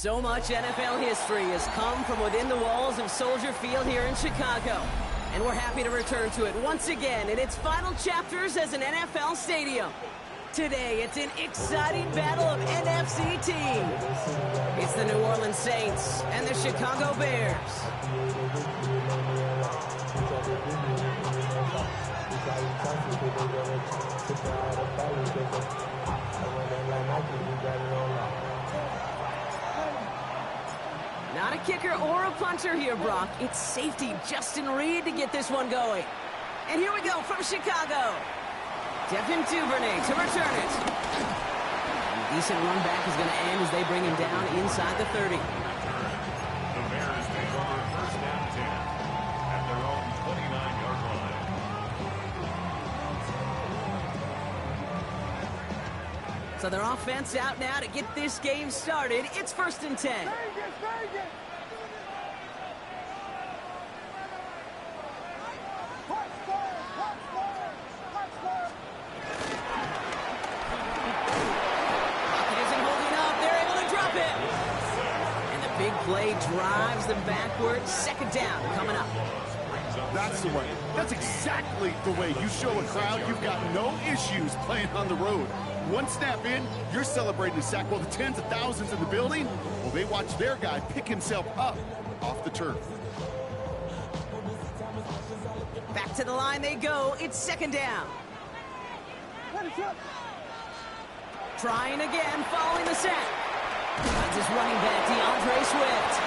So much NFL history has come from within the walls of Soldier Field here in Chicago. And we're happy to return to it once again in its final chapters as an NFL stadium. Today, it's an exciting battle of NFC teams. It's the New Orleans Saints and the Chicago Bears. Not a kicker or a punter here, Brock. It's safety Justin Reed to get this one going. And here we go from Chicago. Devin Duvernay to return it. A decent run back is going to end as they bring him down inside the 30. The Bears take over first down 10 at their own 29-yard line. So their offense out now to get this game started. It's 1st and 10. Play drives them backwards. 2nd down coming up. That's the way. That's exactly the way you show a crowd you've got no issues playing on the road. One snap in, you're celebrating a sack while the tens of thousands in the building, well, they watch their guy pick himself up off the turf. Back to the line they go. It's 2nd down. Trying again, following the sack. Finds his running back, DeAndre Swift.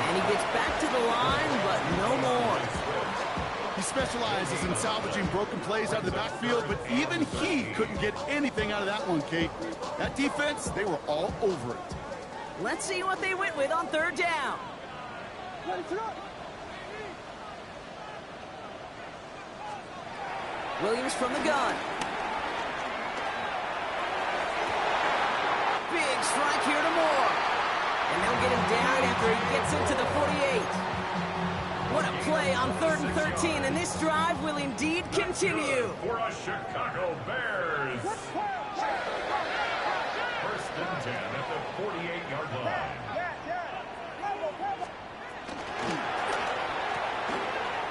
And he gets back to the line, but no more. He specializes in salvaging broken plays out of the backfield, but even he couldn't get anything out of that one, Kate. That defense, they were all over it. Let's see what they went with on 3rd down. Williams from the gun. Big strike here to Moore. And they'll get him down after he gets into the 48. What a play on 3rd and 13, and this drive will indeed continue. For a Chicago Bears. 1st and 10 at the 48-yard line.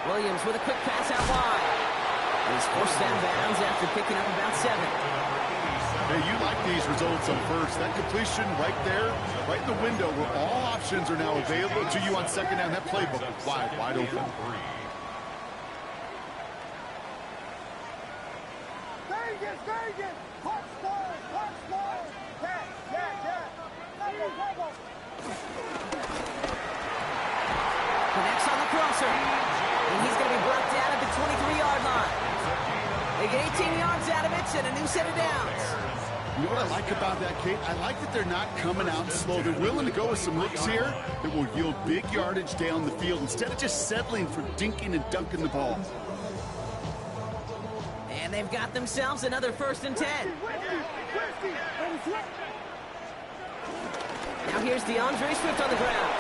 Williams with a quick pass out wide. And he's forced down bounds after picking up about 7. Hey, you like these results on 1st. That completion right there, right in the window where all options are now available to you on 2nd down. That playbook is wide open. Connects on the crosser. And he's going to be brought down at the 23-yard line. They They get 18 yards out of it and a new set of downs. You know what I like about that, Kate? I like that they're not coming out slow. They're willing to go with some looks here that will yield big yardage down the field instead of just settling for dinking and dunking the ball. And they've got themselves another 1st and 10. Now here's DeAndre Swift on the ground.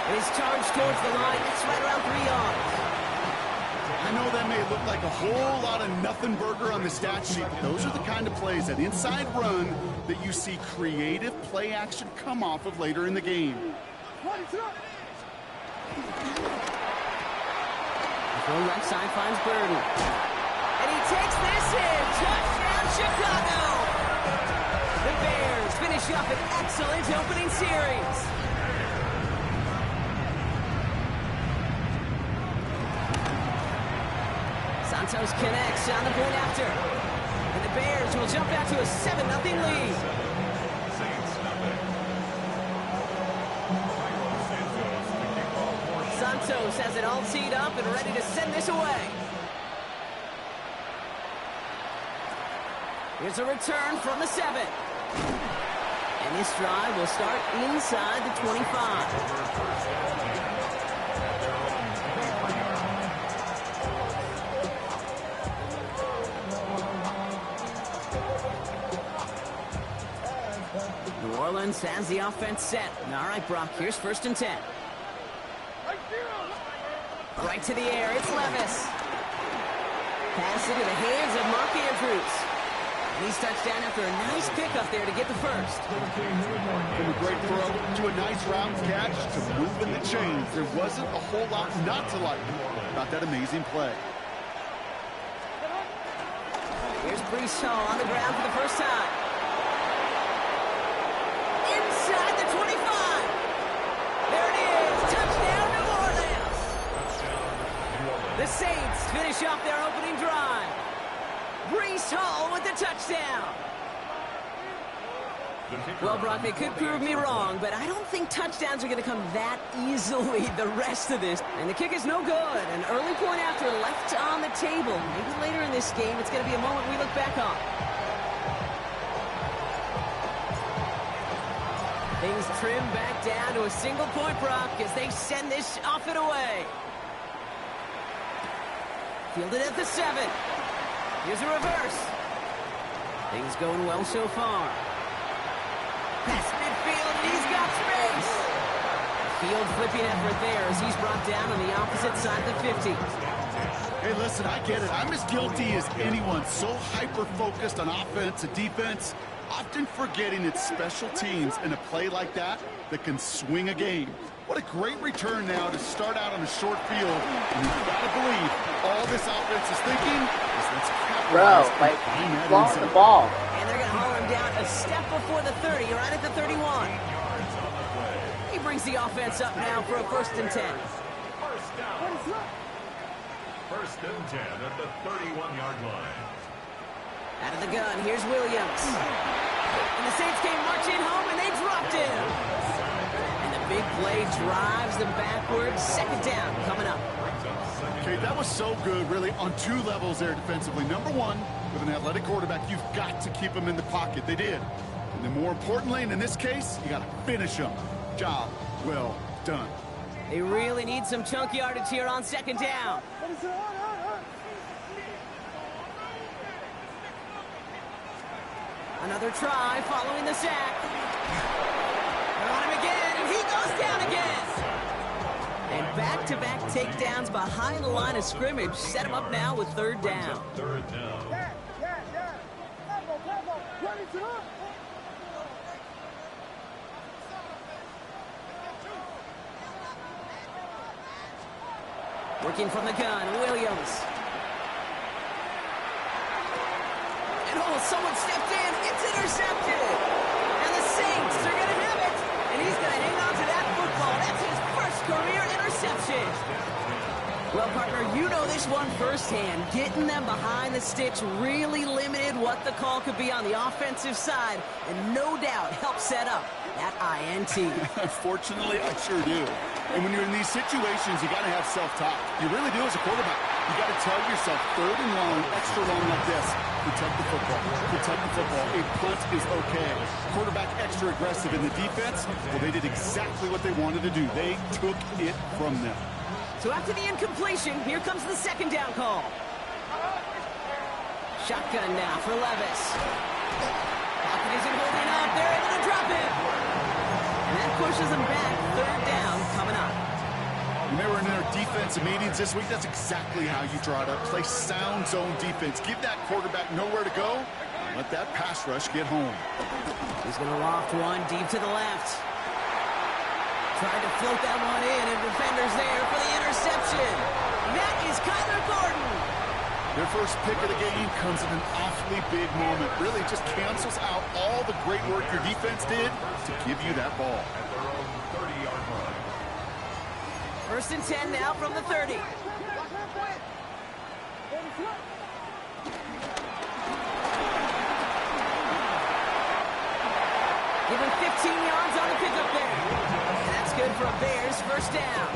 And he's charged towards the line. It's right around 3 yards. I know that may look like a whole lot of nothing burger on the stat sheet, but those are the kind of plays, that inside run, that you see creative play action come off of later in the game. The throw left side finds Burden. And he takes this in. Touchdown, Chicago! The Bears finish up an excellent opening series. Santos connects on the point after. And the Bears will jump out to a 7-0 lead. Santos has it all teed up and ready to send this away. Here's a return from the 7. And this drive will start inside the 25. New Orleans has the offense set. All right, Brock, here's 1st and 10. Right to the air, it's Levis. Pass into the hands of Mark Andrews. And he's touchdown after a nice pickup there to get the 1st. From a great throw to a nice round catch to moving the chains, there wasn't a whole lot not to like about that amazing play. Here's Breece Hall on the ground for the first time. Inside the 25. There it is. Touchdown, New Orleans. The Saints finish off their opening drive. Breece Hall with the touchdown. Well, Brock, they could prove me wrong, but I don't think touchdowns are going to come that easily the rest of this. And the kick is no good. An early point after left on the table. Maybe later in this game, it's going to be a moment we look back on. Things trim back down to a single point, Brock, as they send this off and away. Fielded at the 7. Here's a reverse. Things going well so far. Past midfield, and he's got space. Field flipping effort there as he's brought down on the opposite side of the 50. Hey, listen, I get it. I'm as guilty as anyone. So hyper-focused on offense and defense, often forgetting it's special teams in a play like that that can swing a game. What a great return now to start out on a short field. And you've got to believe all this offense is thinking is let's capitalize and find that lost inside. the ball. And they're going to haul him down a step before the 30, right at the 31. He brings the offense up now for a 1st and 10. First and 10 at the 31-yard line. Out of the gun, here's Williams. And the Saints came marching home, and they dropped him. And the big play drives them backwards. 2nd down coming up. Okay, that was so good, really, on 2 levels there defensively. Number 1, with an athletic quarterback, you've got to keep him in the pocket. They did. And then more importantly, and in this case, you got to finish him. Job well done. They really need some chunk yardage here on 2nd down. Another try following the sack. They're on him again, and he goes down again. And back-to-back takedowns behind the line of scrimmage set him up now with 3rd down. 3rd down. Working from the gun, Williams. And someone stepped in. It's intercepted. And the Saints are going to have it. And he's going to hang on to that football. That's his first career interception. Well, partner, you know this one firsthand. Getting them behind the sticks really limited what the call could be on the offensive side. And no doubt helped set up that INT. Fortunately, I sure do. And when you're in these situations, you got to have self-talk. You really do as a quarterback. You got to tell yourself, 3rd and long, extra long like this, protect the football. Protect the football. A punt is okay. Quarterback extra aggressive in the defense. Well, they did exactly what they wanted to do. They took it from them. So after the incompletion, here comes the 2nd down call. Shotgun now for Levis. Pocket isn't holding up. They're able to drop him. And that pushes them back. 3rd down coming up. When they were in their defensive meetings this week, that's exactly how you draw it up. Play sound zone defense. Give that quarterback nowhere to go. Let that pass rush get home. He's going to loft one deep to the left. Tried to float that one in, and defender's there for the interception. That is Kyler Gordon. Their first pick of the game comes at an awfully big moment. Really just cancels out all the great work your defense did to give you that ball. At their own 30-yard line. 1st and 10 now from the 30. Give him 15 yards on the pickup there. And that's good for a Bears 1st down.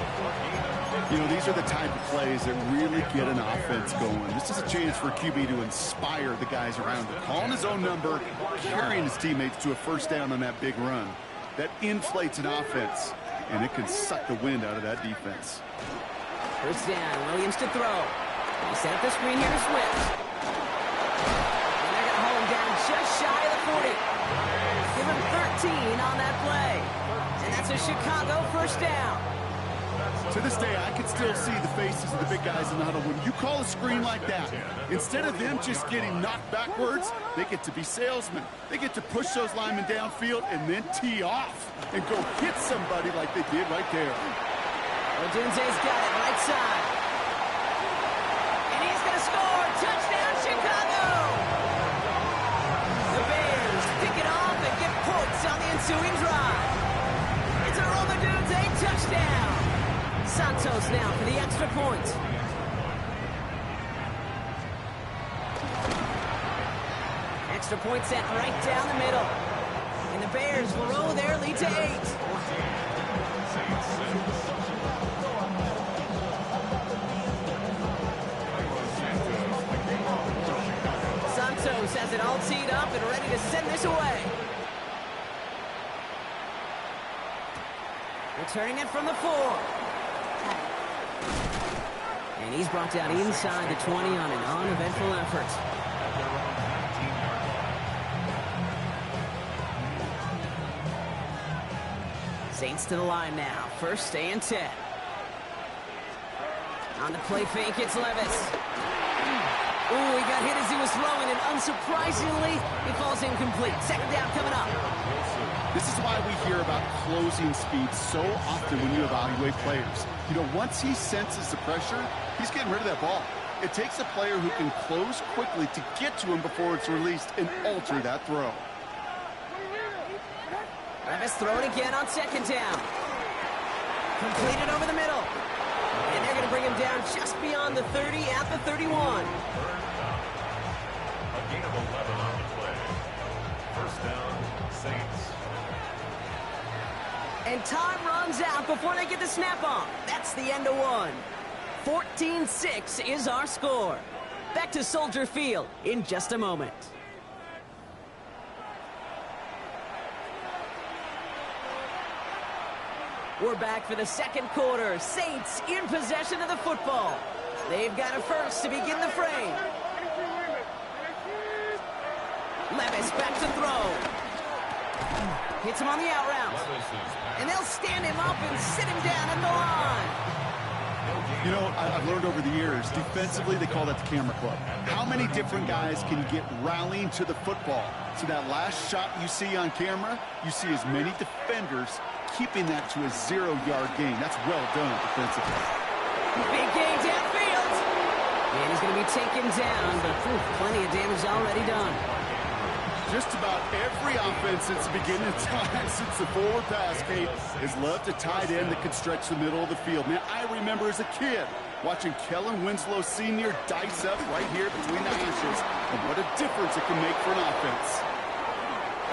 You know, these are the type of plays that really get an offense going. This is a chance for QB to inspire the guys around him. Calling his own number, carrying his teammates to a 1st down on that big run. That inflates an offense, and it can suck the wind out of that defense. 1st down, Williams to throw. He set up the screen here to Swift. And they're going to hold him down just shy of the 40. Give him 13 on that play. And that's a Chicago 1st down. To this day, I can still see the faces of the big guys in the huddle. When you call a screen like that, instead of them just getting knocked backwards, they get to be salesmen. They get to push those linemen downfield and then tee off and go hit somebody like they did right there. Odunze's got it right side. And he's going to score. Touchdown, Chicago! The Bears pick it off and get points on the ensuing drive. It's a Rome Odunze touchdown. Santos now for the extra point. Extra point set right down the middle. And the Bears will roll their lead to 8. Santos has it all teed up and ready to send this away. Returning it from the 4. And he's brought down inside the 20 on an uneventful effort. Saints to the line now. 1st and 10. On the play fake, it's Levis. Ooh, he got hit as he was throwing, and unsurprisingly, he falls incomplete. 2nd down coming up. This is why we hear about closing speed so often when you evaluate players. You know, once he senses the pressure, he's getting rid of that ball. It takes a player who can close quickly to get to him before it's released and alter that throw. Levis throwing again on 2nd down. Completed over the middle. And they're going to bring him down just beyond the 30 at the 31. A gain of 11 on the play. 1st down, Saints. And time runs out before they get the snap off. That's the end of 1. 14-6 is our score. Back to Soldier Field in just a moment. We're back for the 2nd quarter. Saints in possession of the football. They've got a first to begin the frame. Levis back to throw. Hits him on the out route. And they'll stand him up and sit him down at the line. You know, I've learned over the years, defensively, they call that the camera club. How many different guys can you get rallying to the football? So that last shot you see on camera, you see as many defenders keeping that to a 0-yard gain. That's well done defensively. Big gain downfield. And he's going to be taken down, but plenty of damage already done. Just about every offense since the beginning of time, since the forward pass, Kate, has loved a tight end that can stretch the middle of the field. Man, I remember as a kid watching Kellen Winslow Sr. dice up right here between the hashes, and what a difference it can make for an offense.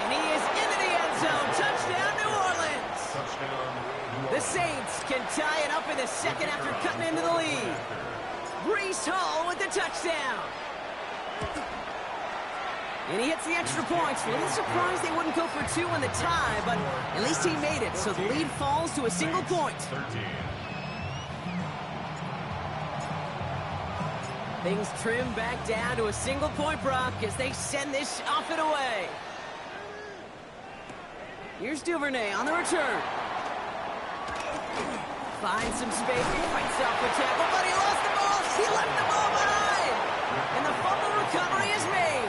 And he is into the end zone. Touchdown, New Orleans. Touchdown, New Orleans. The Saints can tie it up in the 2nd after cutting into the lead. Breece Hall with the touchdown. And he hits the extra points. A little surprised they wouldn't go for two in the tie, but at least he made it, so the lead falls to a single point. 13. Things trim back down to a single point, Brock, as they send this off and away. Here's Duvernay on the return. Finds some space, fights off the tackle, but he lost the ball. He left the ball behind. And the fumble recovery is made.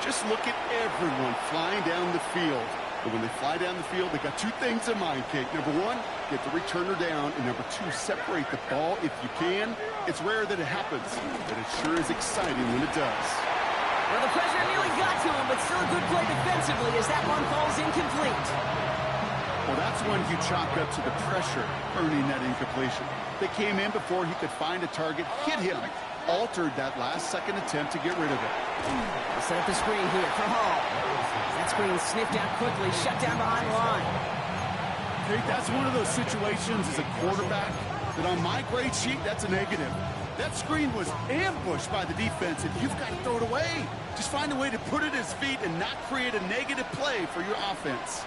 Just look at everyone flying down the field. But when they fly down the field, they got two things in mind, Kate. Number one, get the returner down. And number two, separate the ball if you can. It's rare that it happens, but it sure is exciting when it does. Well, the pressure nearly got to him, but still a good play defensively as that one falls incomplete. Well, that's one you chalk up to the pressure earning that incompletion. They came in before he could find a target, hit him, altered that last-second attempt to get rid of it. They set up the screen here for Hall. That screen sniffed out quickly, shut down behind the line. Kate, that's one of those situations as a quarterback that on my grade sheet, that's a negative. That screen was ambushed by the defense, and you've got to throw it away. Just find a way to put it at his feet and not create a negative play for your offense.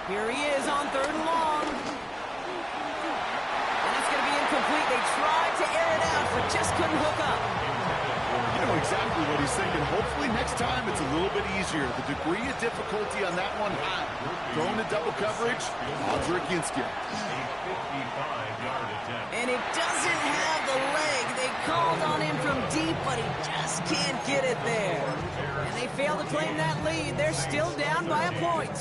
Here he is on 3rd and long. And it's going to be incomplete. They tried to air it out, but just couldn't hook up. You know exactly what he's thinking. Hopefully next time it's a little bit easier. The degree of difficulty on that one high. Throwing to double coverage, odds are against you. And it doesn't have the leg. They called on him from deep, but he just can't get it there. And they fail to claim that lead. They're still down by a point.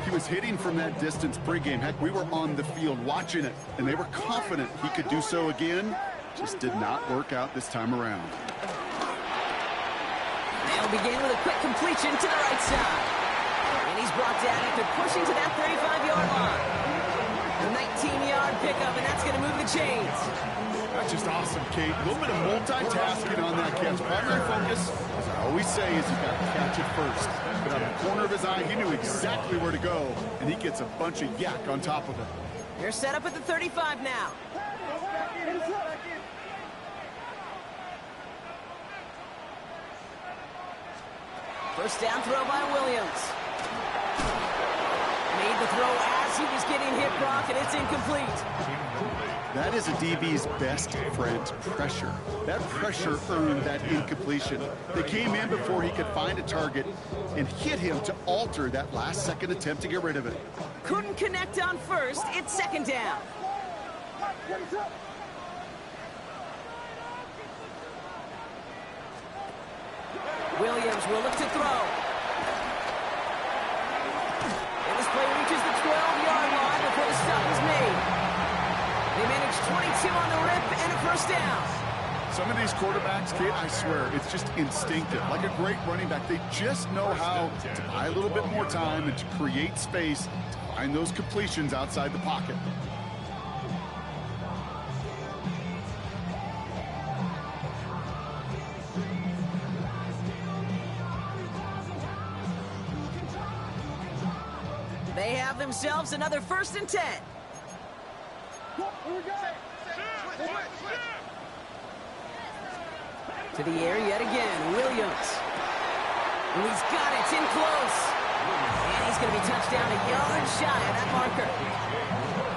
He was hitting from that distance pregame. Heck, we were on the field watching it, and they were confident he could do so again. Just did not work out this time around. They'll begin with a quick completion to the right side. And he's brought down after pushing to that 35-yard line. A 19-yard pickup, and that's going to move the chains. That's just awesome, Kate. A little bit of multitasking on that catch. Primary focus, as I always say, is he's got to catch it first. But out of the corner of his eye, he knew exactly where to go, and he gets a bunch of yak on top of it. They're set up at the 35 now. First down throw by Williams. Made the throw as he was getting hit, Brock, and it's incomplete. That is a DB's best friend, pressure. That pressure earned that incompletion. They came in before he could find a target and hit him to alter that last-second attempt to get rid of it. Couldn't connect on first. It's 2nd down. Williams will look to throw. And this play reaches the 12-yard line before the stop is made. They manage 22 on the rip and a first down. Some of these quarterbacks, Kate, I swear, it's just instinctive. Like a great running back, they just know how to buy a little bit more time and to create space to find those completions outside the pocket. They have themselves another 1st and 10. To the air yet again, Williams. And he's got it, it's in close. And he's going to be touched down a yard shy of that marker.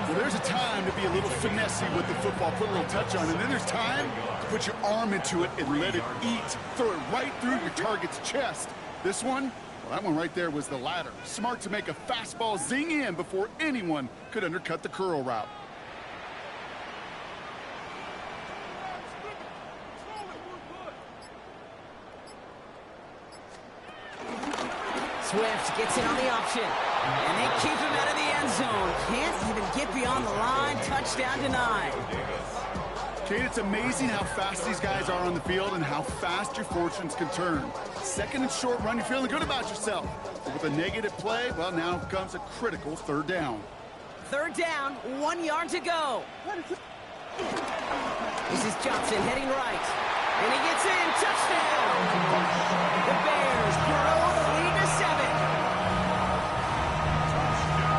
Well, there's a time to be a little finessey with the football, put a little touch on it. And then there's time to put your arm into it and let it eat. Throw it right through your target's chest. This one, well, that one right there was the latter. Smart to make a fastball zing in before anyone could undercut the curl route. Swift gets in on the option. And they keep him out of the end zone. Can't even get beyond the line. Touchdown denied. Kate, it's amazing how fast these guys are on the field and how fast your fortunes can turn. 2nd and short run, you're feeling good about yourself. But with a negative play, well, now comes a critical 3rd down. 3rd down, 1 yard to go. This is Johnson heading right. And he gets in. Touchdown. The Bears grow the lead to 7.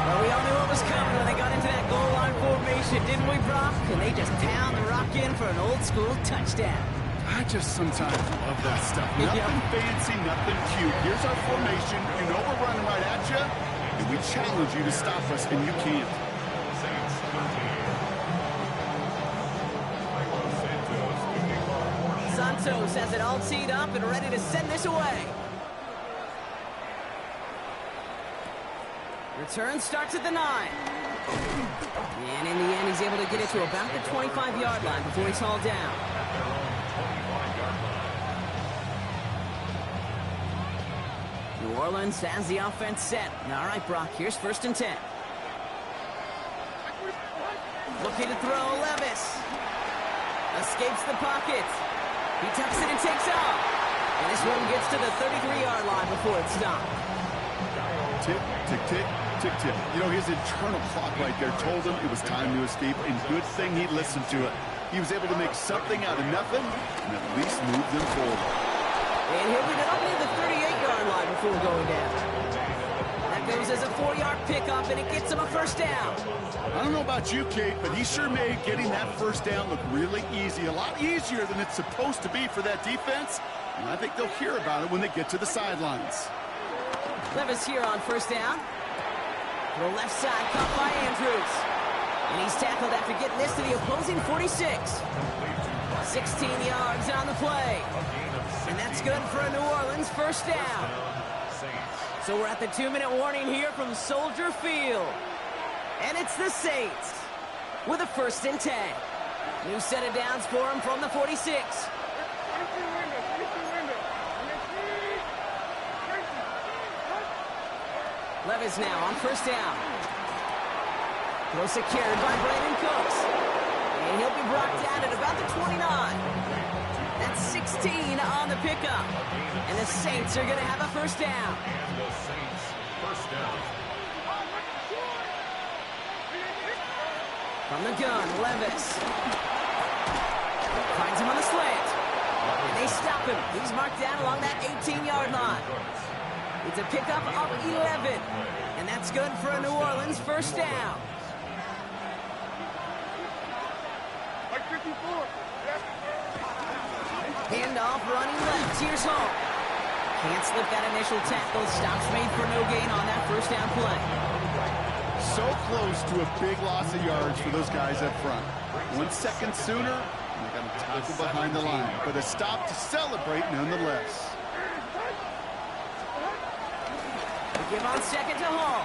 Well, we all knew what was coming when they got into that goal line formation. it, didn't we, Brock? And they just pound the rock in for an old-school touchdown. I just sometimes love that stuff. Nothing fancy, nothing cute. Here's our formation. You know we're running right at you, and we challenge you to stop us, and you can't. Santos has it all teed up and ready to send this away. Return starts at the 9. And in the end, he's able to get it to about the 25-yard line before he's hauled down. New Orleans has the offense set. All right, Brock, here's 1st and 10. Looking to throw, Levis. Escapes the pocket. He tucks it and takes off. And this one gets to the 33-yard line before it's stopped. Tick, tick, tick, tick, tick. You know, his internal clock right there told him it was time to escape, and good thing he listened to it. He was able to make something out of nothing and at least move them forward. And he'll get it up near the 38-yard line before going down. That goes as a 4-yard pickup, and it gets him a 1st down. I don't know about you, Kate, but he sure made getting that 1st down look really easy. A lot easier than it's supposed to be for that defense. And I think they'll hear about it when they get to the sidelines. Levis here on 1st down. To the left side, caught by Andrews. And he's tackled after getting this to the opposing 46. 16 yards on the play. And that's good for a New Orleans 1st down. So we're at the 2-minute warning here from Soldier Field. And it's the Saints with a 1st and 10. New set of downs for him from the 46. Levis now on 1st down. Well secured by Brandon Cooks. And he'll be brought down at about the 29. That's 16 on the pickup. And the Saints are going to have a 1st down. And the Saints, 1st down. From the gun, Levis. Finds him on the slant. And they stop him. He's marked down along that 18-yard line. It's a pickup of 11. And that's good for a New Orleans 1st down. Handoff running left. Here's Hall. Can't slip that initial tackle. Stops made for no gain on that 1st down play. So close to a big loss of yards for those guys up front. 1 second sooner, and they got a tackle behind the line. But a stop to celebrate nonetheless. Give on 2nd to Hall.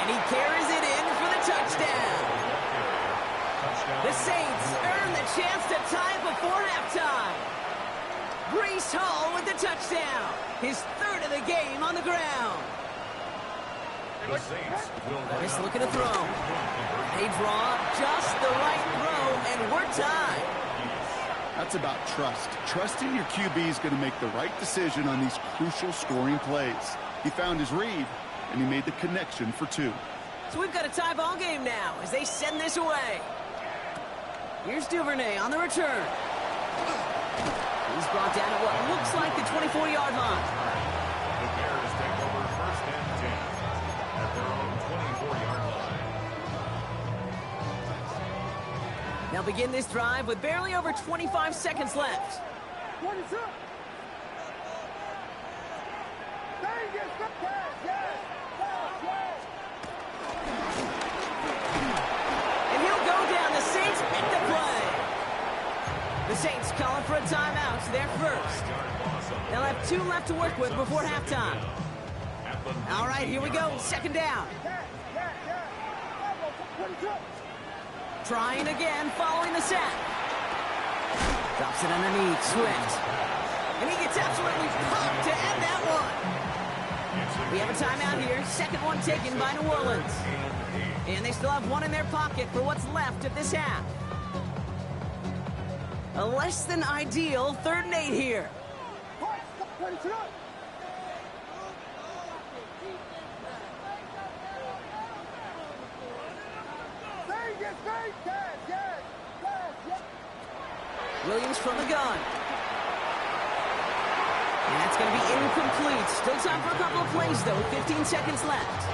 And he carries it in for the touchdown. The Saints earn the chance to tie it before halftime. Breece Hall with the touchdown. His 3rd of the game on the ground. The Saints will Just looking to throw. They draw just the right throw, and we're tied. That's about trust. Trusting your QB is going to make the right decision on these crucial scoring plays. He found his read, and he made the connection for 2. So we've got a tie ball game now as they send this away. Here's Duvernay on the return. He's brought down at what looks like the 24-yard line. The Bears take over 1st and 10 at their own 24-yard line. They'll begin this drive with barely over 25 seconds left. And he'll go down. The Saints make the play. The Saints calling for a timeout. They're 1st. They'll have 2 left to work with before halftime. All right, here we go. 2nd down. Trying again, following the sack. Drops it underneath, Swift. And he gets absolutely pumped to end that one. We have a timeout here. 2nd one taken by New Orleans. And they still have 1 in their pocket for what's left of this half. A less than ideal 3rd and 8 here. Williams from the gun. And that's going to be incomplete. Still time for a couple of plays, though. 15 seconds left.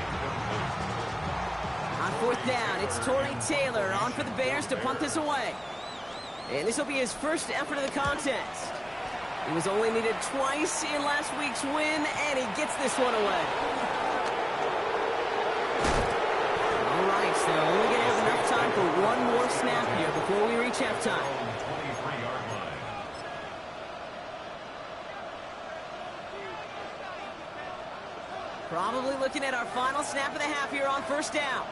On fourth down. It's Torrey Taylor on for the Bears to punt this away. And this will be his first effort of the contest. He was only needed twice in last week's win, and he gets this one away. All right, so they're only going to have enough time for one more snap here before we reach halftime. Probably looking at our final snap of the half here on first down.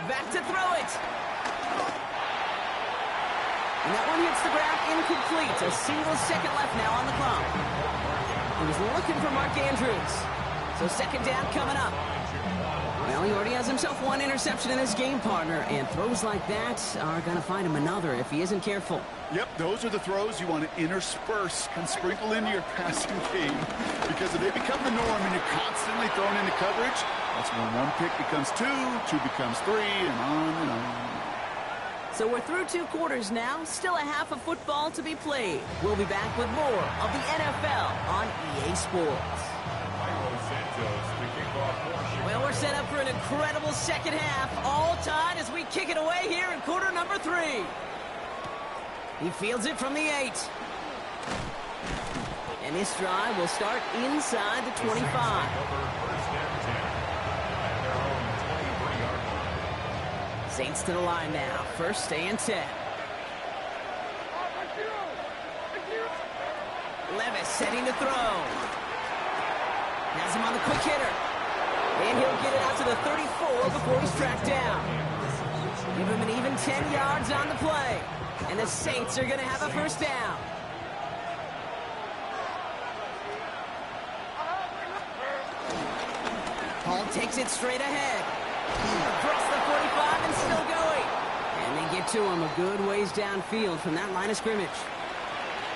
Back to throw it. And that one hits the ground incomplete. A single second left now on the clock. He was looking for Mark Andrews. So second down coming up. Well, he already has himself one interception in this game, partner, and throws like that are going to find him another if he isn't careful. Yep, those are the throws you want to intersperse and sprinkle into your passing game, because if they become the norm and you're constantly thrown into coverage, that's when one pick becomes two becomes three, and on and on. So we're through 2 quarters now, still a half of football to be played. We'll be back with more of the NFL on EA Sports. Well, we're set up for an incredible second half, all tied as we kick it away here in quarter number 3. He fields it from the 8. And this drive will start inside the 25. Saints to the line now, first and 10. Levis setting to throw. Has him on the quick hitter. And he'll get it out to the 34 before he's tracked down. Give him an even 10 yards on the play. And the Saints are going to have a first down. Hall takes it straight ahead. Across the 45 and still going. And they get to him a good ways downfield from that line of scrimmage.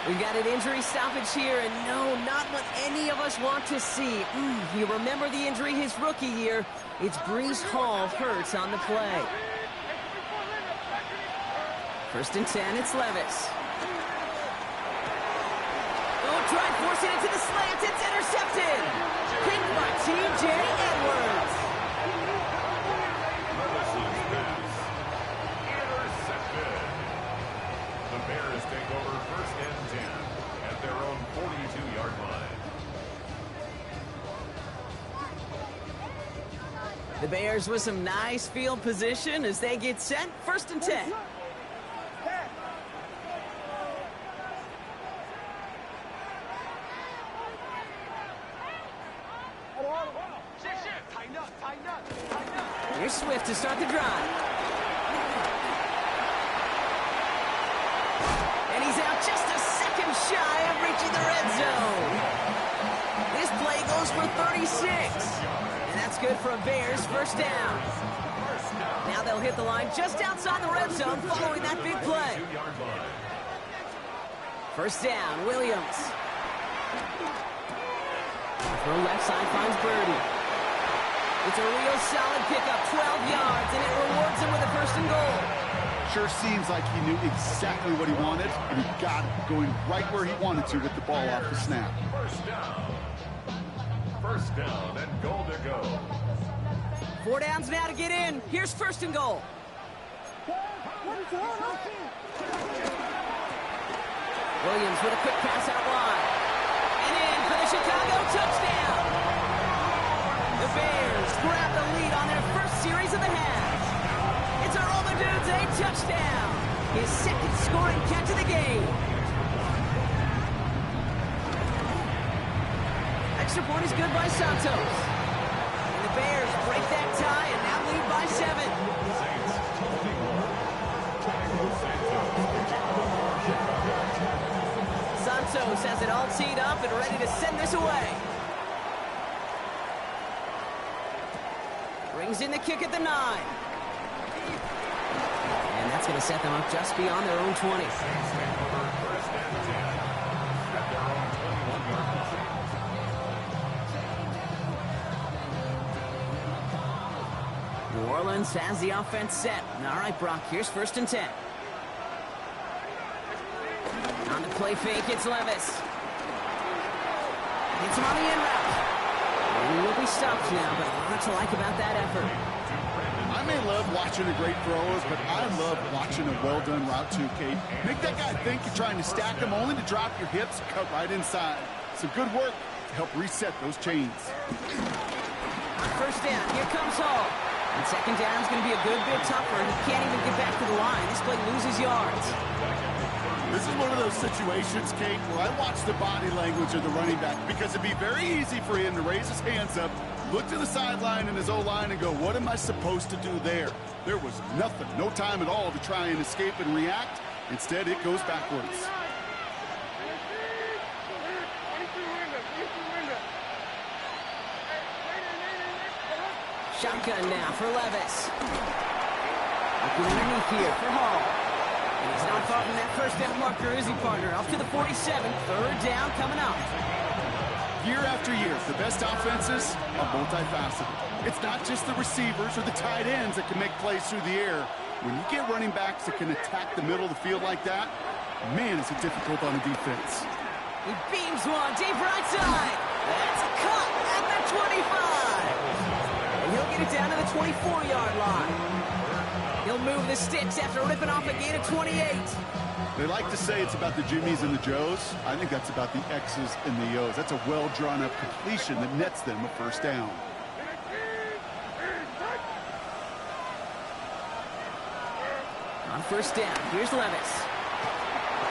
We've got an injury stoppage here, and no, not what any of us want to see. You remember the injury his rookie year. It's Breece Hall hurts on the play. First and 10, it's Levis. Oh, tried forcing it to the slant. It's intercepted. Picked by T.J. Edwards. The Bears take over first and 10 at their own 42-yard line. The Bears with some nice field position as they get set. First and 10. Here's Swift to start the drive. And he's out just a second shy of reaching the red zone. This play goes for 36. And that's good for a Bears first down. Now they'll hit the line just outside the red zone following that big play. First down, Williams. Throw left side finds Birdie. It's a real solid pickup, 12 yards, and it rewards him with a first and goal. Sure seems like he knew exactly what he wanted, and he got it, going right where he wanted to with the ball off the snap. First down and goal to go. 4 downs now to get in. Here's first and goal. Williams with a quick pass out wide. And in for the Chicago touchdown. The Bears grab the lead on their first series of the half. It's a Romadude touchdown. His second scoring catch of the game. Extra point is good by Santos. And the Bears break that tie and now lead by 7. Santos has it all teed up and ready to send this away. Brings in the kick at the 9. And that's going to set them up just beyond their own 20. New Orleans has the offense set. All right, Brock, here's first and 10. On the play fake, it's Levis. Hits him on the in route. And he will be stopped now, but a lot to like about that effort. I may love watching a great throws, but I love watching a well-done route too, Kate. Make that guy think you're trying to stack him only to drop your hips and cut right inside. Some good work to help reset those chains. On first down, here comes Hall. And second down's going to be a good bit tougher. He can't even get back to the line. This play loses yards. This is one of those situations, Kate, where I watch the body language of the running back because it'd be very easy for him to raise his hands up, look to the sideline in his O-line and go, what am I supposed to do there? There was nothing, no time at all to try and escape and react. Instead, it goes backwards. Shotgun now for Levis. Looking underneath here for Hall. And he's not far from that first down marker, is he, partner? Up to the 47. Third down coming up. Year after year, the best offenses are multifaceted. It's not just the receivers or the tight ends that can make plays through the air. When you get running backs that can attack the middle of the field like that, man, is it difficult on a defense. He beams one, deep right side. That's a cut at the 25. And he'll get it down to the 24-yard line. He'll move the sticks after ripping off a gain of 28. They like to say it's about the Jimmies and the Joes. I think that's about the X's and the O's. That's a well-drawn-up completion that nets them a first down. On first down, here's Levis.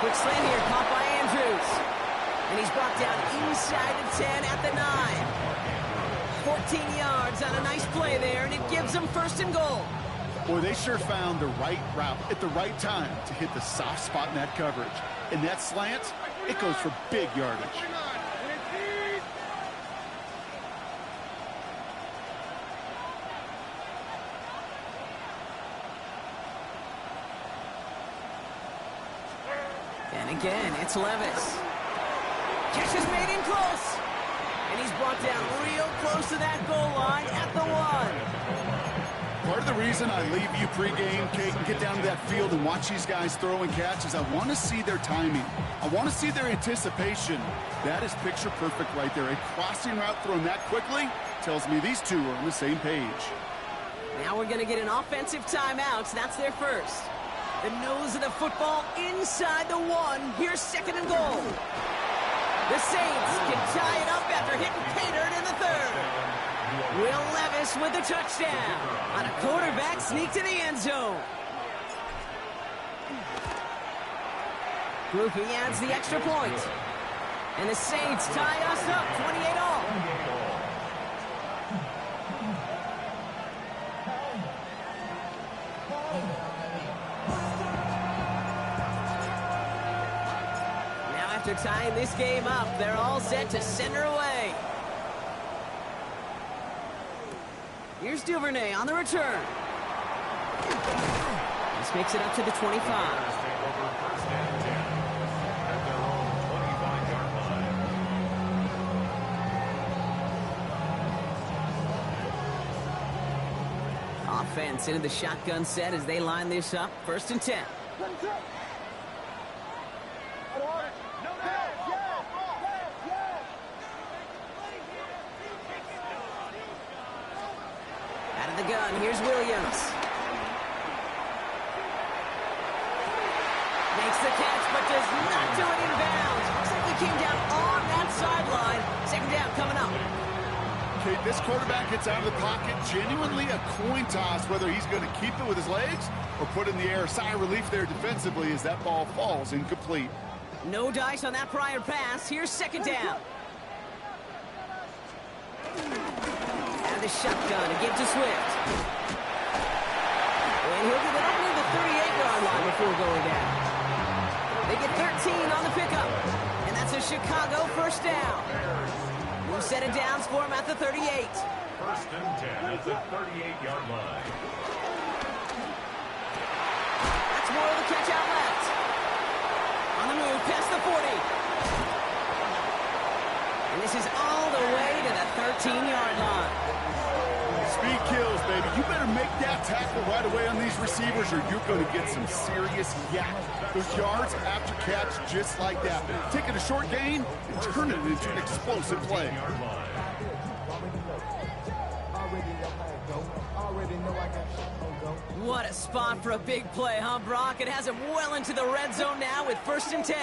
Quick slant here, caught by Andrews. And he's brought down inside the 10 at the 9. 14 yards on a nice play there, and it gives them first and goal. Boy, they sure found the right route at the right time to hit the soft spot in that coverage. And that slant, it goes for big yardage. And again, it's Levis. Catch is made in close. And he's brought down real close to that goal line at the 1. Part of the reason I leave you pregame, Kate, and get down to that field and watch these guys throw and catch is I want to see their timing. I want to see their anticipation. That is picture perfect right there. A crossing route thrown that quickly tells me these two are on the same page. Now we're going to get an offensive timeout. That's their first. The nose of the football inside the 1. Here's second and goal. The Saints can tie it up after hitting pay dirt in the 3rd. Will Levis with the touchdown on a quarterback sneak to the end zone. Groupie adds the extra point. And the Saints tie us up 28 all. Now after tying this game up, they're all set to center away. Here's Duvernay on the return. This makes it up to the 25. Offense into the shotgun set as they line this up. First and 10. Out of the gun, here's Williams. Makes the catch, but does not do it in bounds. Looks like he came down on that sideline. Second down coming up. Okay, this quarterback gets out of the pocket. Genuinely a coin toss whether he's going to keep it with his legs or put it in the air. Sigh of relief there defensively as that ball falls incomplete. No dice on that prior pass. Here's second down. Out of the shotgun to give to Swift. And he'll get it up near the 38-yard line before going down. They get 13 on the pickup. And that's a Chicago first down. New set of downs for him at the 38. First and 10 at the 38-yard line. That's more of the catch out left. On the move, past the 40. And this is all the way to the 13-yard line. Speed kills, baby. You better make that tackle right away on these receivers or you're going to get some serious yak. Those yards after catch just like that. Take it a short gain and turn it into an explosive play. What a spot for a big play, huh, Brock? It has him well into the red zone now with 1st and 10.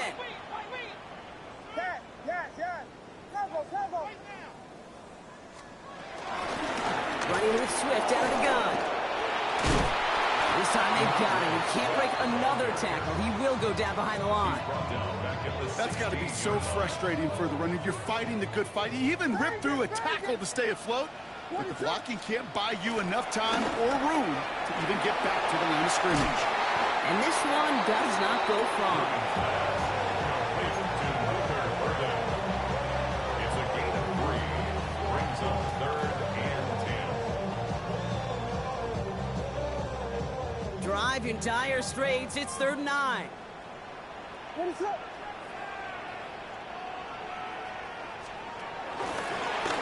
Running with Swift out of the gun. This time they've got him. He can't break another tackle. He will go down behind the line. That's got to be so frustrating for the runner. You're fighting the good fight. He even ripped through a tackle to stay afloat. But the blocking can't buy you enough time or room to even get back to the line of scrimmage. And this one does not go far. It's a gain of 3. Brings up 3rd and 10. Drive in dire straits. It's 3rd and 9.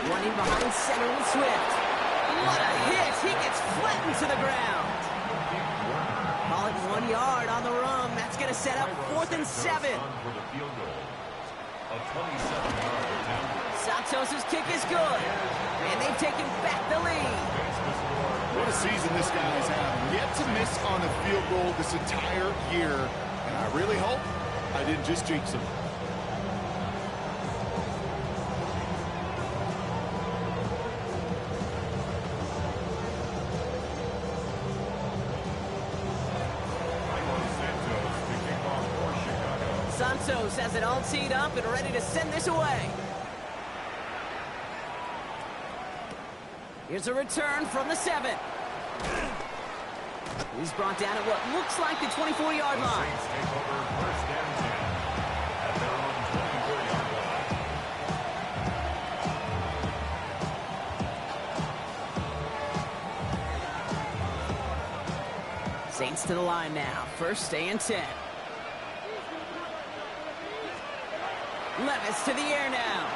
Running behind center with Swift. What a hit! He gets flattened to the ground. Call it 1 yard on the run. That's going to set up 4th and 7. For the field goal. A 27-yard attempt. Santos' kick is good. And they've taken back the lead. What a season this guy has had. Yet to miss on a field goal this entire year. And I really hope I didn't just jinx him. Santos has it all teed up and ready to send this away. Here's a return from the 7. He's brought down at what looks like the 24-yard line. Saints take over 1st and 10 at their own 24-yard line. Saints to the line now. 1st and 10. Levis to the air now.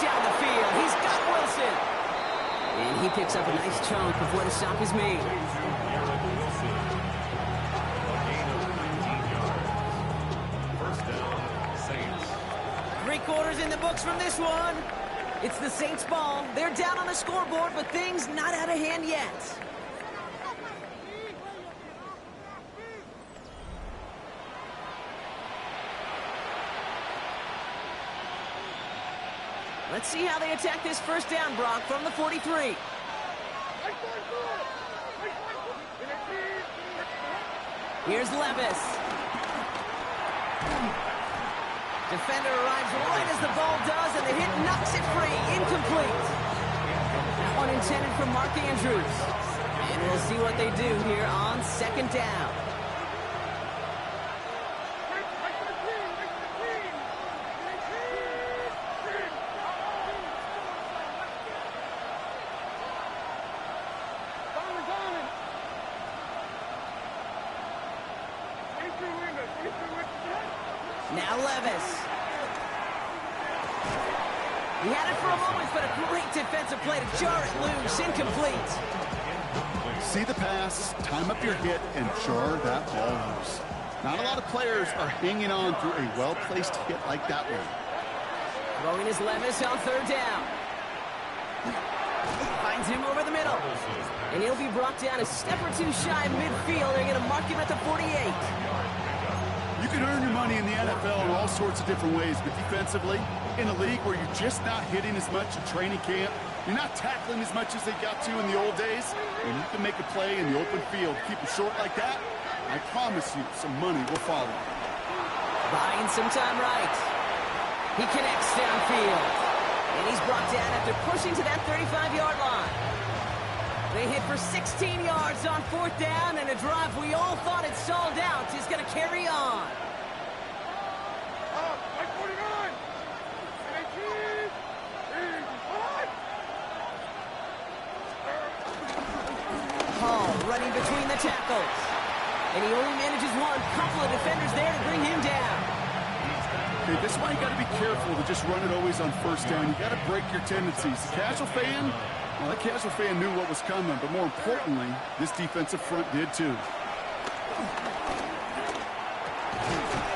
Down the field. He's got Wilson. And he picks up a nice chunk before the stop is made. Garrett Wilson. A gain of 19 yards. 1st down, Saints. 3 quarters in the books from this one. It's the Saints' ball. They're down on the scoreboard, but things not out of hand yet. Let's see how they attack this 1st down, Brock, from the 43. Here's Levis. Defender arrives right as the ball does, and the hit knocks it free. Incomplete. That one intended for Mark Andrews. And we'll see what they do here on 2nd down. Now Levis. He had it for a moment, but a great defensive play to jar it loose. Incomplete. See the pass, time up your hit, and jar that ball loose. Not a lot of players are hanging on through a well-placed hit like that one. Throwing his Levis on 3rd down. Finds him over the middle. And he'll be brought down a step or 2 shy of midfield. They're going to mark him at the 48. You can earn your money in the NFL in all sorts of different ways, but defensively, in a league where you're just not hitting as much in training camp, you're not tackling as much as they got to in the old days, and you can make a play in the open field, keep it short like that, I promise you some money will follow. Buying some time right. He connects downfield. And he's brought down after pushing to that 35-yard line. They hit for 16 yards on 4th down, and a drive we all thought had stalled out is going to carry on. Hall running between the tackles. And he only manages one. Couple of defenders there to bring him down. Okay, this is why you got to be careful to just run it always on 1st down. You got to break your tendencies. The casual fan, well, that casual fan knew what was coming, but more importantly, this defensive front did too.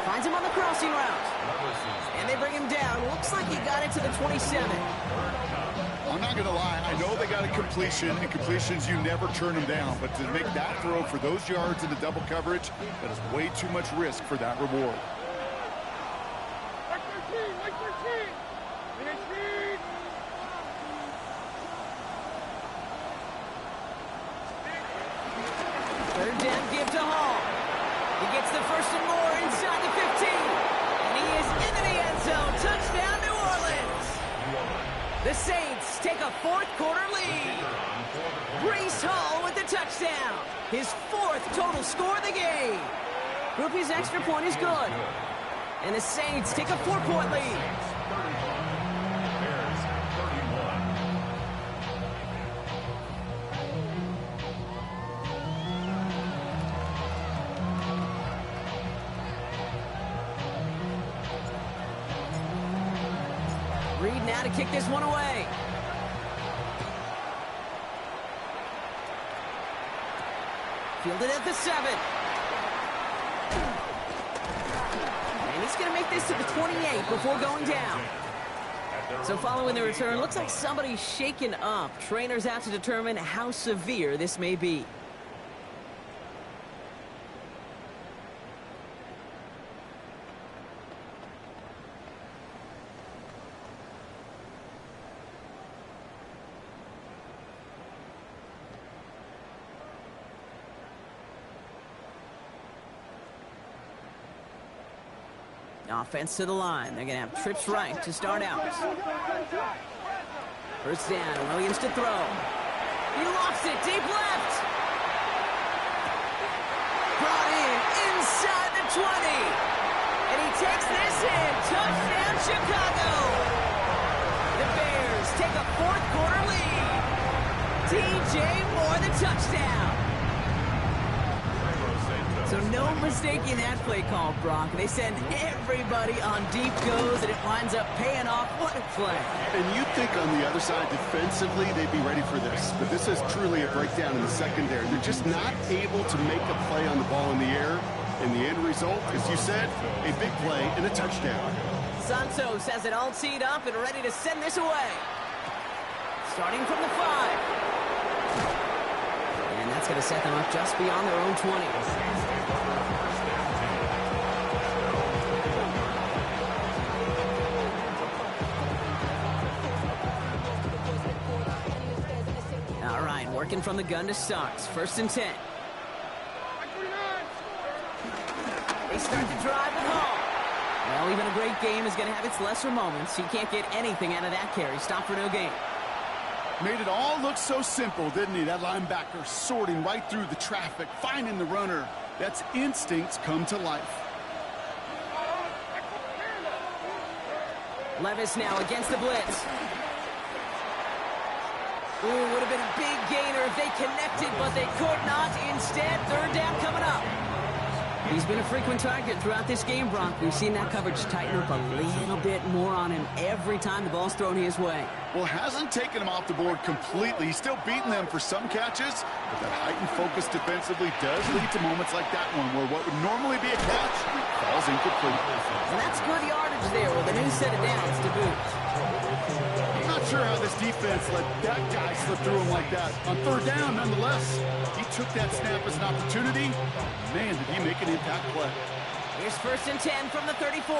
Finds him on the crossing route. And they bring him down. Looks like he got it to the 27. I'm not going to lie. I know they got a completion, and completions, you never turn them down. But to make that throw for those yards into double coverage, that is way too much risk for that reward. Third down give to Hall. He gets the first and more inside the 15. And he is into the end zone. Touchdown, New Orleans. The Saints take a fourth-quarter lead. Breece Hall with the touchdown. His fourth total score of the game. Groupie's extra point is good. And the Saints take a 4-point lead. Bears 31. Reed now to kick this one away. Fielded at the 7. And he's going to make this to the 28 before going down. So following the return, looks like somebody's shaken up. Trainers out to determine how severe this may be. Offense to the line. They're going to have trips right to start out. First down, Williams to throw. He lofts it deep left. Brought in inside the 20. And he takes this in. Touchdown, Chicago. The Bears take a fourth-quarter lead. DJ Moore the touchdown. So no mistaking that play call, Brock. They send everybody on deep goes, and it winds up paying off. What a play. And you'd think on the other side, defensively, they'd be ready for this. But this is truly a breakdown in the secondary. They're just not able to make a play on the ball in the air. And the end result, as you said, a big play and a touchdown. Santos has it all teed up and ready to send this away. Starting from the 5. And that's going to set them up just beyond their own 20. All right, working from the gun to start. First and 10. They start to drive with Hall. Well, even a great game is going to have its lesser moments. You can't get anything out of that carry. Stop for no gain. Made it all look so simple, didn't he? That linebacker sorting right through the traffic, finding the runner. That's instincts come to life. Levis now against the blitz. Ooh, would have been a big gainer if they connected, but they could not. Instead, third down coming up. He's been a frequent target throughout this game, Brock. We've seen that coverage tighten up a little bit more on him every time the ball's thrown his way. Well, hasn't taken him off the board completely. He's still beating them for some catches, but that heightened focus defensively does lead to moments like that one where what would normally be a catch falls incomplete. And that's good yardage there with a new set of downs to boot. I'm not sure how this defense let that guy slip through him like that. On third down, nonetheless, he took that snap as an opportunity. Man, did he make an impact play. Here's first and 10 from the 34.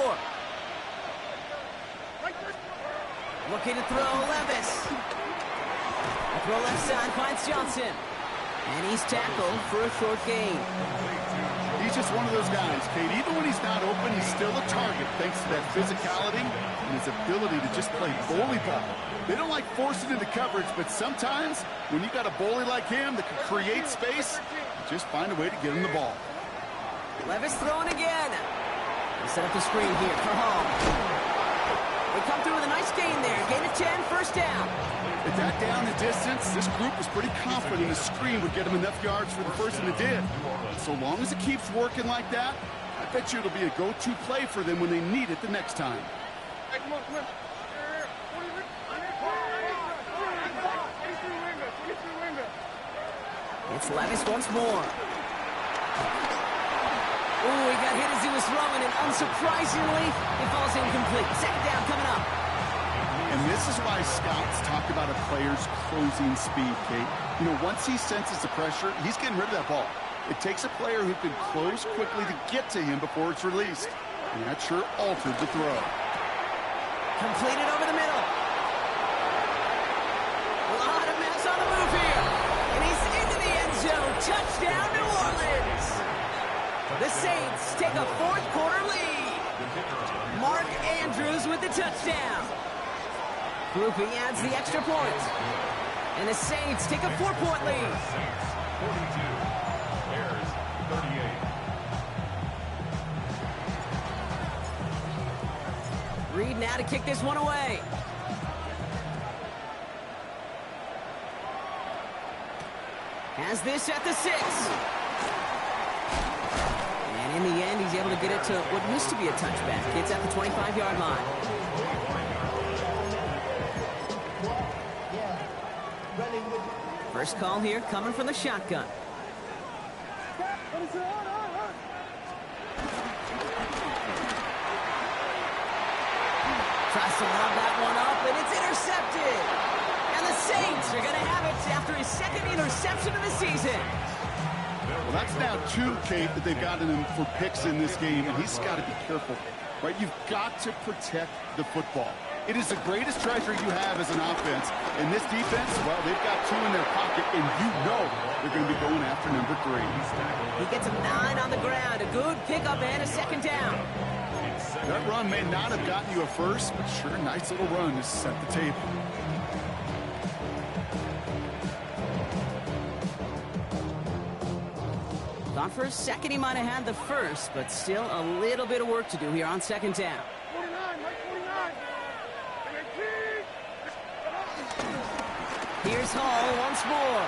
Looking to throw Levis. A throw left side finds Johnson. And he's tackled for a short gain. He's just one of those guys, Kate. Even when he's not open, he's still a target thanks to that physicality and his ability to just play bully ball. They don't like forcing into coverage, but sometimes when you got a bully like him that can create space, you just find a way to get him the ball. Levis throwing again. They set up the screen here for Hall. They come through with a nice gain there. Gain of 10, first down. At that down the distance, this group was pretty confident the screen would get them enough yards for the first, and it did. So long as it keeps working like that, I bet you it'll be a go-to play for them when they need it the next time. Hey, come on, come on. It's Levis once more. Ooh, he got hit as he was throwing, and unsurprisingly, it falls incomplete. Second down coming up. And this is why scouts talk about a player's closing speed, Kate. You know, once he senses the pressure, he's getting rid of that ball. It takes a player who can close quickly to get to him before it's released. And that sure altered the throw. Completed over the middle. A lot of mess on the move here. And he's into the end zone. Touchdown, New Orleans. The Saints take a fourth quarter lead. Mark Andrews with the touchdown. Grouping adds the extra point. And the Saints take a 4-point lead. 42. Bears 38. Reed now to kick this one away. Has this at the 6. And in the end, he's able to get it to what used to be a touchback. It's at the 25-yard line. First call here coming from the shotgun. Tries to lob that one up, and it's intercepted. And the Saints are going to have it after his second interception of the season. Well, that's now 2, Kate, that they've gotten him for picks in this game, and he's got to be careful, right? You've got to protect the football. It is the greatest treasure you have as an offense. And this defense, well, they've got 2 in their pocket, and you know they're going to be going after number 3. He gets him 9 on the ground. A good pickup and a second down. That run may not have gotten you a first, but sure, nice little run to set the table. Thought for a second he might have had the first, but still a little bit of work to do here on second down. 49, Mike 49. Here's Hall once more.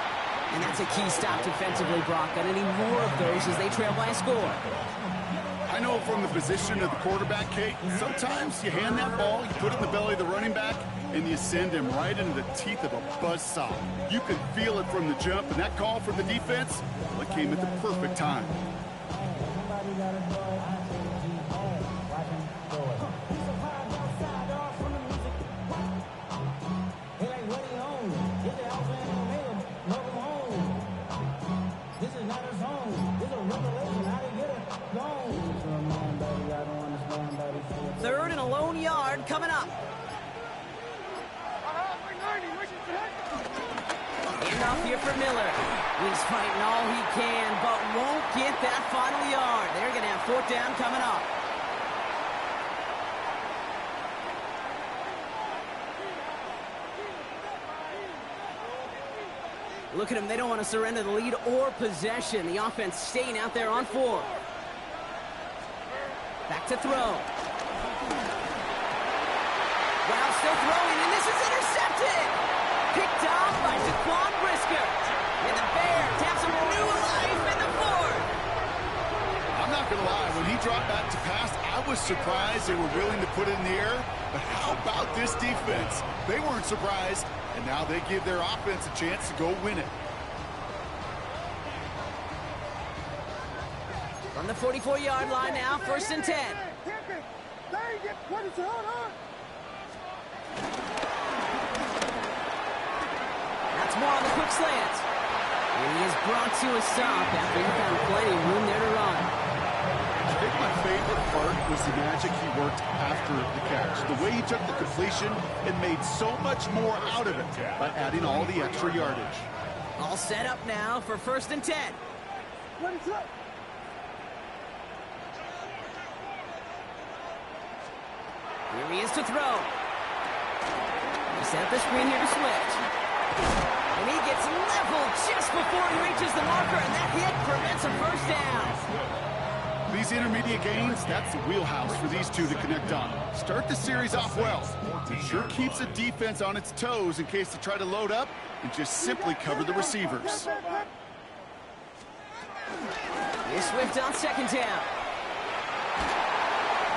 And that's a key stop defensively, Brock. Got any more of those as they trail by a score? I know from the position of the quarterback, Kate, sometimes you hand that ball, you put it in the belly of the running back, and you send him right into the teeth of a buzzsaw. You can feel it from the jump, and that call from the defense, well, it came at the perfect time. Third and a lone yard coming up. Enough here for Miller. He's fighting all he can, but won't get that final yard. They're going to have fourth down coming up. Look at them. They don't want to surrender the lead or possession. The offense staying out there on 4. Back to throw. Wow, still throwing, and this is intercepted. Picked off by Jaquan Brisker. And the Bears have some new life in the 4th. I'm not going to lie, when he dropped back to pass, I was surprised they were willing to put it in the air. But how about this defense? They weren't surprised, and now they give their offense a chance to go win it. From the 44-yard line now, 1st and 10. That's more on the quick slant. And he is brought to a stop after he found plenty of room there to run. I think my favorite part was the magic he worked after the catch. The way he took the completion and made so much more out of it by adding all the extra yardage. All set up now for 1st and 10. Here he is to throw. He set up the screen here to Swift. And he gets leveled just before he reaches the marker, and that hit prevents a first down. These intermediate gains, that's the wheelhouse for these two to connect on. Start the series off well. It sure keeps the defense on its toes in case they try to load up and just simply cover the receivers. Here's Swift on second down.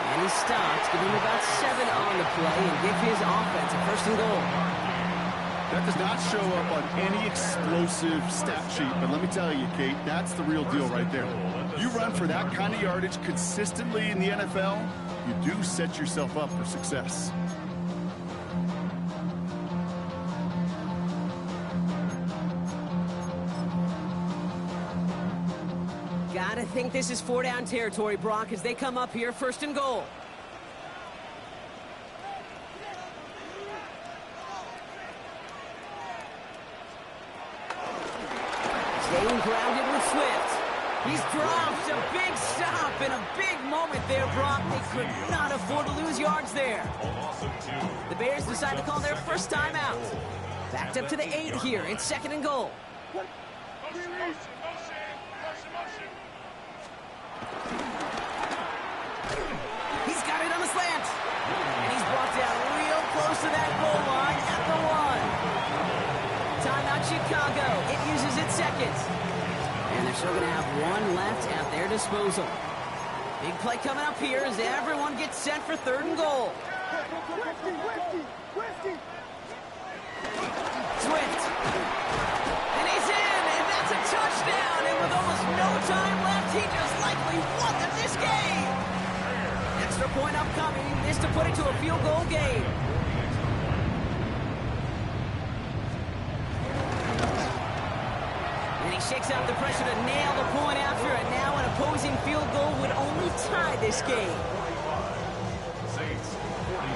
And he stops, give him about 7 on the play, and give his offense a 1st and goal. That does not show up on any explosive stat sheet, but let me tell you, Kate, that's the real deal right there. You run for that kind of yardage consistently in the NFL, you do set yourself up for success. Gotta think this is 4-down territory, Brock, as they come up here, 1st and goal. Staying grounded with Swift. He's dropped a big stop and a big moment there, Brock. They could not afford to lose yards there. The Bears decide to call their first timeout. Backed up to the 8 here. It's 2nd and goal. He's got it on the slant. And he's brought down real close to that goal line at the 1. Timeout Chicago. It uses its 2nd. And they're still going to have 1 left at their disposal. Big play coming up here as everyone gets set for 3rd and goal. Swift. And he's in, and that's a touchdown. And with almost no time left, he just likely won this game. Extra point upcoming. This to put it to a field goal game. And he shakes out the pressure to nail the point after, and now an opposing field goal would only tie this game. Saints 42.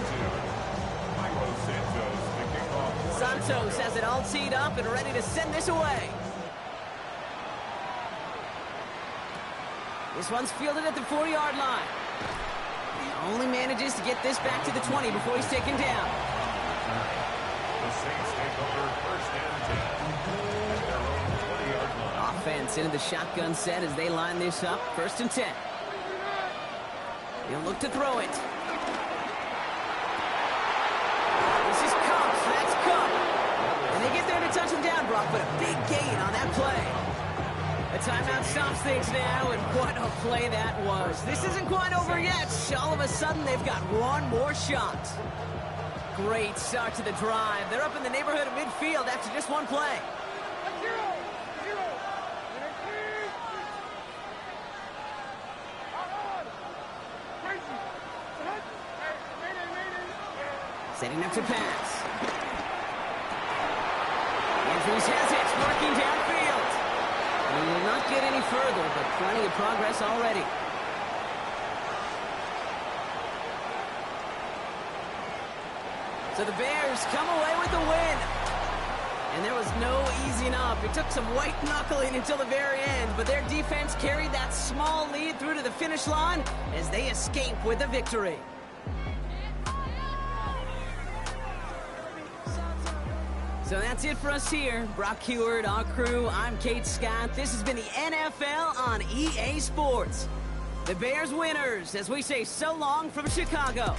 Milo Santos, the kickoff. Santos has it all teed up and ready to send this away. This one's fielded at the 4-yard line. He only manages to get this back to the 20 before he's taken down. The Saints take over 1st and 10 at their own 20-yard line. Offense into the shotgun set as they line this up. 1st and 10. He'll look to throw it. This is Kupp. That's Kupp. And they get there to touch him down, Brock, but a big gain on that play. A timeout stops things now, and what a play that was. This isn't quite over yet. All of a sudden, they've got 1 more shot. Great start to the drive. They're up in the neighborhood of midfield after just 1 play. Setting up to pass. Andrews has it, working downfield. He will not get any further, but plenty of progress already. So the Bears come away with the win. And there was no easing up. It took some white knuckling until the very end, but their defense carried that small lead through to the finish line as they escape with a victory. So that's it for us here. Brock Huard, our crew, I'm Kate Scott. This has been the NFL on EA Sports. The Bears winners as we say so long from Chicago.